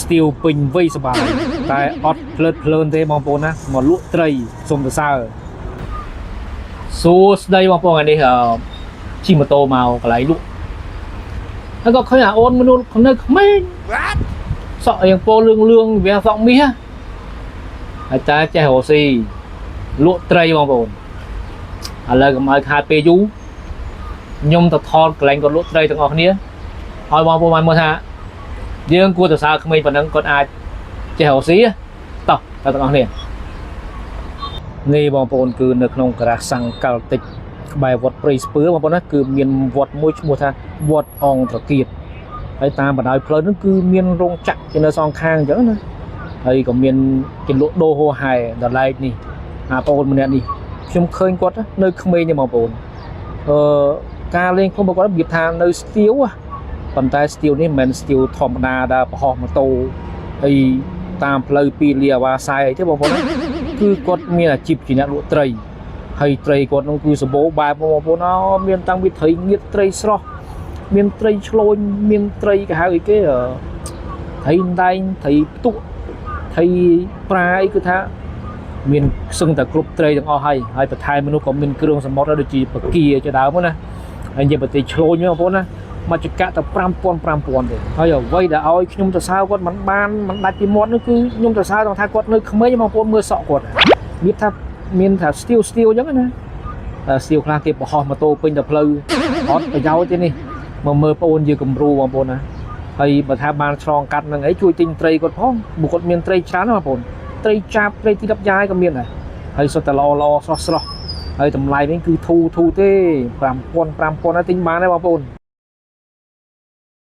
steel ពេញវ័យសបាយតែអត់ភ្លើតភ្លើនទេបងប្អូនណាមកលក់ត្រីសុំសរសើរសួស្ដីបងប្អូនថ្ងៃនេះជិះម៉ូតូមកកន្លែងលក់ហើយក៏ឃើញអូនមនុស្សនៅក្មេងសក់រៀងពោលឿងវាសក់មាសហើយតែចេះរស់ស៊ីលក់ត្រីបងប្អូនឥឡូវកុំឲ្យខាតពេលយូរខ្ញុំទៅថតកន្លែងគាត់លក់ត្រីទាំងអស់គ្នាឲ្យបងប្អូនបានមើលថាយើងគួរទៅសើក្មេងប៉ុណ្ណឹងគាត់អាចចេះរស់ស៊ីតោះទៅទាំងអស់គ្នានេះបងប្អូនគឺនៅក្នុងការ៉ាសសង្កលតិចក្បែរវត្តព្រៃស្ពឺបងប្អូនណាគឺមានវត្តមួយឈ្មោះថាវត្តអង្គត្រកៀតហើយតាមបណ្ដោយផ្លូវនោះគឺមានរោងចក្រនៅសងខាងអញ្ចឹងណាហើយក៏មានគេលក់ដូរហោហែដល់ឡែកនេះបងប្អូនម្នាក់នេះខ្ញុំឃើញគាត់នៅក្មេងទេបងប្អូនការលេងខ្ញុំគាត់និយាយថានៅស្ទៀវប៉ុន្តែស្ទៀវនេះមិនមែនស្ទៀវធម្មតាដែលបរហោះម៉ូតូហើយតាមផ្លូវពីលាវ៉ាសាយអីទេបងប្អូនគឺគាត់មានអាជីពជាអ្នកលក់ត្រីហើយត្រីគាត់នោះគឺសម្បូរបែបបងប្អូនមានតាំងពីត្រីងៀតត្រីស្រស់មានត្រីឆ្លូញមានត្រីគេហៅអីគេត្រីដែងត្រីផ្ទុកត្រីប្រាអីគឺថាមានសឹងតែគ្រប់ត្រីទាំងអស់ហើយបន្ថែមមនុស្សក៏មានគ្រឿងសមុទ្រដូចជាបកាជាដើមណាហើយនិយាយប្រទេសឆ្លូញបងប្អូនណាមកចកាទៅ5000ទេហើយអ្វីដែលឲ្យខ្ញុំទៅសើគាត់មិនដាច់ពីមាត់នោះគឺខ្ញុំទៅសើថាគាត់នៅក្មេងបងប្អូនមើលសក់គាត់និយាយថាមានថាស្ទៀវអញ្ចឹងណាស្ទៀវខ្លះគេបរហោះម៉ូតូពេញតែផ្លូវអត់ប្រយោជន៍ទេនេះមកមើលបងប្អូនជាគំរូបងប្អូនណាហើយបើថាបានឆ្លងកាត់នឹងអីជួយទិញត្រីគាត់ផងបើគាត់មានត្រីច្រើនណាបងប្អូនត្រីចាបត្រីទី10យ៉ាយក៏មានដែរហើយសុទ្ធតែល្អស្រស់ហើយតម្លៃវិញគឺធូរទេ5000ហើយទិញបានដែរបងប្អូន